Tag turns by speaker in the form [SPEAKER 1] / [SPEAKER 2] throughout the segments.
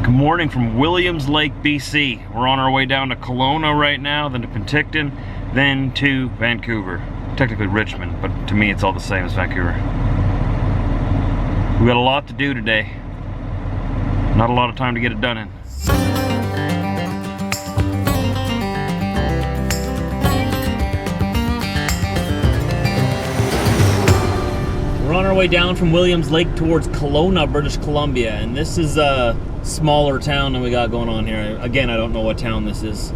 [SPEAKER 1] Good morning from Williams Lake, BC. We're on our way down to Kelowna right now, then to Penticton, then to Vancouver. Technically Richmond, but to me it's all the same as Vancouver. We got a lot to do today. Not a lot of time to get it done in. We're on our way down from Williams Lake towards Kelowna, British Columbia, and this is a smaller town than we got going on here. Again, I don't know what town this is.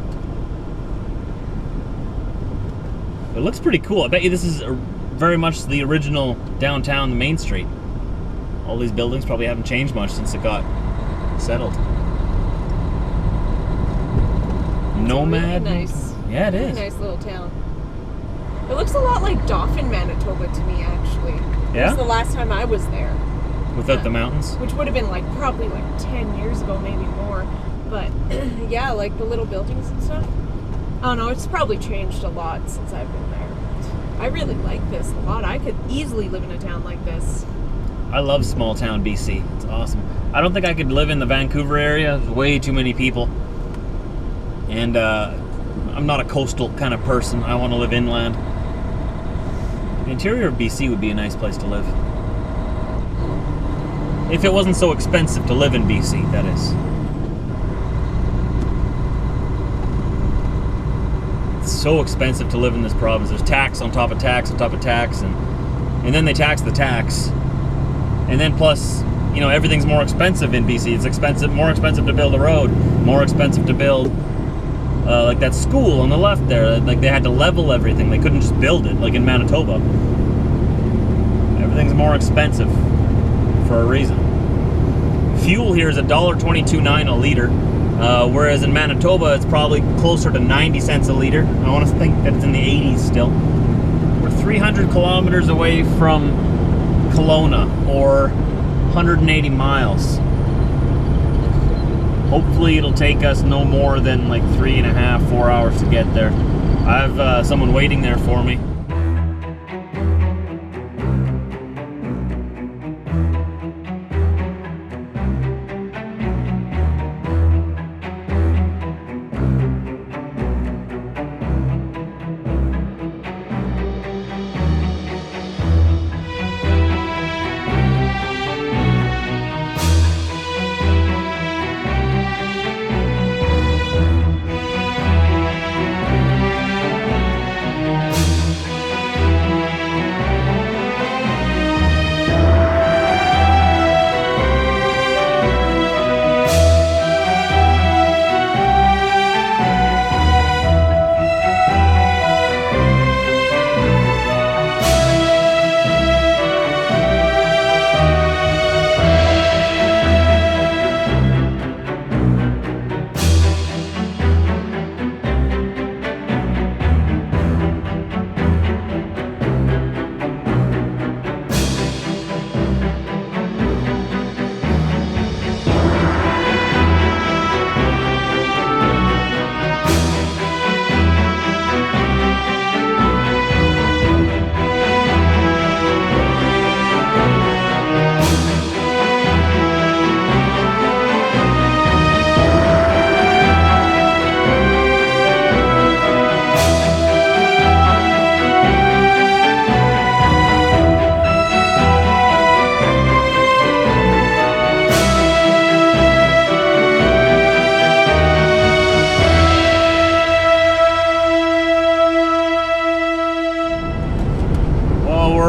[SPEAKER 1] It looks pretty cool. I bet you this is very much the original downtown, the main street. All these buildings probably haven't changed much since it got settled. Nomad.
[SPEAKER 2] Really nice.
[SPEAKER 1] Yeah, it is.
[SPEAKER 2] Really nice little town. It looks a lot like Dauphin, Manitoba to me, actually.
[SPEAKER 1] Yeah?
[SPEAKER 2] It was the last time I was there.
[SPEAKER 1] Without the mountains?
[SPEAKER 2] Which would have been probably 10 years ago, maybe more. But yeah, like the little buildings and stuff. I don't know, it's probably changed a lot since I've been there. I really like this a lot. I could easily live in a town like this.
[SPEAKER 1] I love small town BC. It's awesome. I don't think I could live in the Vancouver area. There's way too many people. And I'm not a coastal kind of person. I want to live inland. The interior of BC would be a nice place to live. If it wasn't so expensive to live in BC, that is. It's so expensive to live in this province. There's tax on top of tax on top of tax, and then they tax the tax. And then plus, you know, everything's more expensive in BC. It's expensive, more expensive to build a road, more expensive to build like that school on the left there. Like they had to level everything. They couldn't just build it like in Manitoba. Everything's more expensive for a reason. Fuel here is $1.22.9 a liter, whereas in Manitoba it's probably closer to 90 cents a liter. I want to think that it's in the 80s still. We're 300 kilometers away from Kelowna, or 180 miles. Hopefully it'll take us no more than 3.5, 4 hours to get there. I have someone waiting there for me.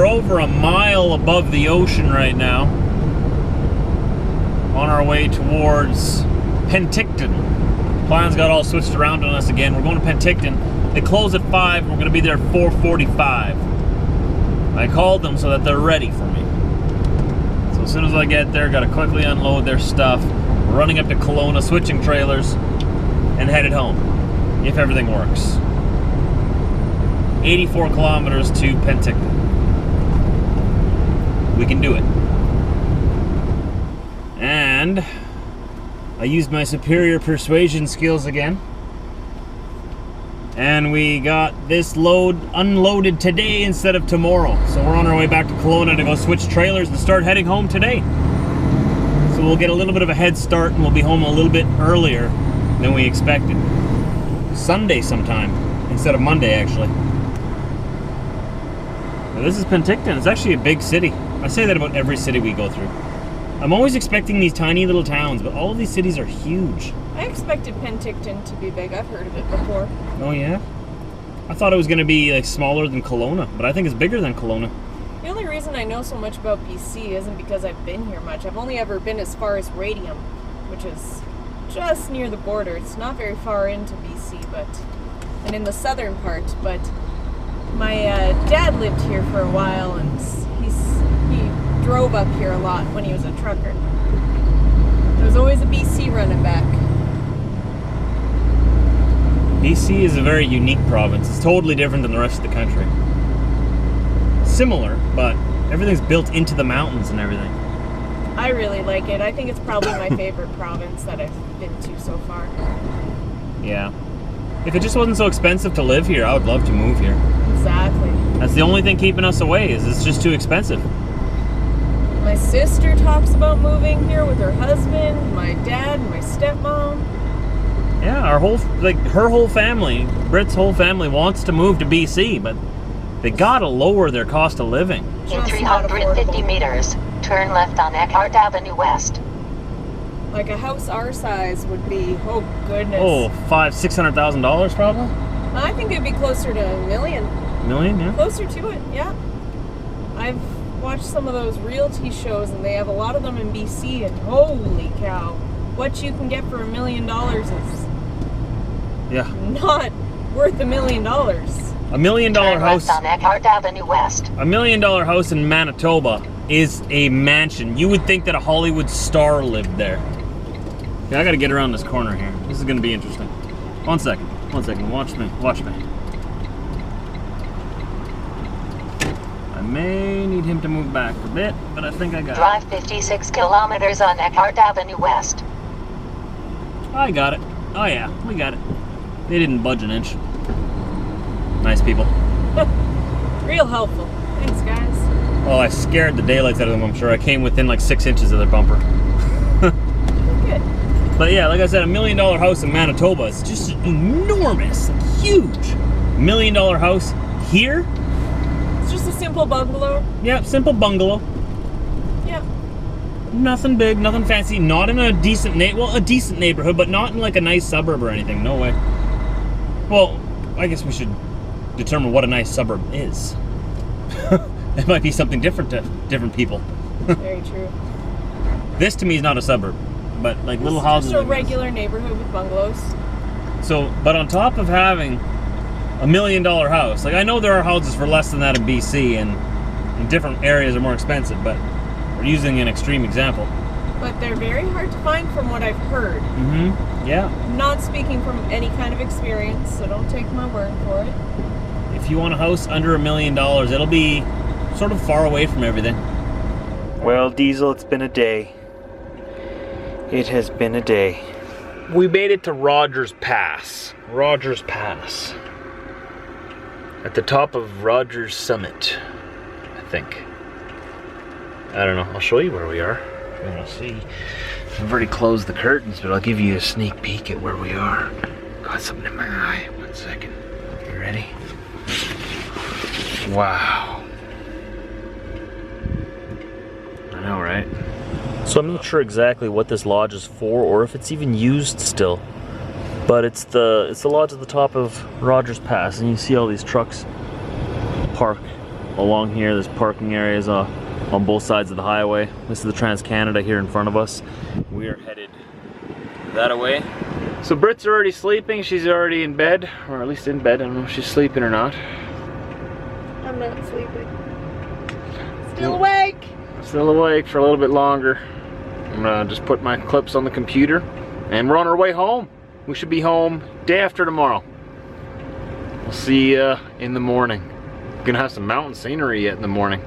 [SPEAKER 1] Over a mile above the ocean right now, on our way towards Penticton. Plans got all switched around on us again. We're going to Penticton. They close at 5. We're going to be there at 4:45. I called them so that they're ready for me. So as soon as I get there, got to quickly unload their stuff. We're running up to Kelowna, switching trailers, and headed home, if everything works. 84 kilometers to Penticton. We can do it. And I used my superior persuasion skills again. And we got this load unloaded today instead of tomorrow. So we're on our way back to Kelowna to go switch trailers and start heading home today. So we'll get a little bit of a head start and we'll be home a little bit earlier than we expected. Sunday sometime instead of Monday, actually. Now, this is Penticton. It's actually a big city. I say that about every city we go through. I'm always expecting these tiny little towns, but all of these cities are huge.
[SPEAKER 2] I expected Penticton to be big. I've heard of it before.
[SPEAKER 1] Oh yeah? I thought it was going to be like smaller than Kelowna, but I think it's bigger than Kelowna.
[SPEAKER 2] The only reason I know so much about BC isn't because I've been here much. I've only ever been as far as Radium, which is just near the border. It's not very far into BC, and in the southern part, but my dad lived here for a while, and he drove up here a lot when he was a trucker. There's always a BC running back.
[SPEAKER 1] BC is a very unique province. It's totally different than the rest of the country. Similar, but everything's built into the mountains and everything.
[SPEAKER 2] I really like it. I think it's probably my favorite province that I've been to so far.
[SPEAKER 1] Yeah. If it just wasn't so expensive to live here, I would love to move here.
[SPEAKER 2] Exactly.
[SPEAKER 1] That's the only thing keeping us away, is it's just too expensive.
[SPEAKER 2] My sister talks about moving here with her husband, my dad, and my stepmom.
[SPEAKER 1] Yeah, her whole family, Brit's whole family wants to move to BC, but they gotta lower their cost of living.
[SPEAKER 3] In 350 meters, turn left on Eckhart Avenue West.
[SPEAKER 2] Like a house our size would be, oh goodness.
[SPEAKER 1] Oh, $500,000-$600,000 probably?
[SPEAKER 2] I think it'd be closer to $1 million.
[SPEAKER 1] $1 million, yeah.
[SPEAKER 2] Closer to it, yeah. I've watched some of those realty shows and they have a lot of them in BC, and holy cow, what you can get for $1 million is not worth $1 million.
[SPEAKER 1] $1 million house
[SPEAKER 3] on Eckhart Avenue West.
[SPEAKER 1] $1 million house in Manitoba is a mansion. You would think that a Hollywood star lived there. Yeah, I gotta get around this corner here. This is gonna be interesting. One second. Watch me. I may need him to move back a bit, but I think I got it.
[SPEAKER 3] Drive 56 kilometers on Eckhart Avenue West.
[SPEAKER 1] I got it. Oh yeah, we got it. They didn't budge an inch. Nice people.
[SPEAKER 2] Real helpful. Thanks, guys.
[SPEAKER 1] Well, I scared the daylights out of them, I'm sure. I came within like 6 inches of their bumper.
[SPEAKER 2] Good.
[SPEAKER 1] But yeah, like I said, $1 million house in Manitoba is just enormous, like huge. $1 million house here?
[SPEAKER 2] It's just a simple bungalow.
[SPEAKER 1] Yeah, simple bungalow.
[SPEAKER 2] Yeah.
[SPEAKER 1] Nothing big, nothing fancy. Not in a decent a decent neighborhood, but not in like a nice suburb or anything. No way. Well, I guess we should determine what a nice suburb is. It might be something different to different people.
[SPEAKER 2] Very true.
[SPEAKER 1] This to me is not a suburb, but like little houses.
[SPEAKER 2] Just a regular neighborhood with bungalows.
[SPEAKER 1] So, but on top of having $1 million house, like I know there are houses for less than that in BC, and in different areas are more expensive, but we're using an extreme example.
[SPEAKER 2] But they're very hard to find from what I've heard.
[SPEAKER 1] Mm-hmm. Yeah.
[SPEAKER 2] Not speaking from any kind of experience, so don't take my word for it.
[SPEAKER 1] If you want a house under $1 million, it'll be sort of far away from everything. Well, Diesel, it's been a day. It has been a day. We made it to Rogers Pass. Rogers Pass. At the top of Rogers Summit, I think. I don't know. I'll show you where we are. If you want to see. I've already closed the curtains, but I'll give you a sneak peek at where we are. Got something in my eye. 1 second. You ready? Wow. I know, right? So I'm not sure exactly what this lodge is for, or if it's even used still. But it's the lodge at the top of Rogers Pass, and you see all these trucks park along here. There's parking areas on both sides of the highway. This is the Trans-Canada here in front of us. We are headed that way. So Brit's already sleeping. She's already in bed, or at least in bed. I don't know if she's sleeping or not.
[SPEAKER 2] I'm not sleeping. Still awake.
[SPEAKER 1] Still awake for a little bit longer. I'm gonna just put my clips on the computer, and we're on our way home. We should be home day after tomorrow. We'll see you in the morning. Gonna have some mountain scenery yet in the morning.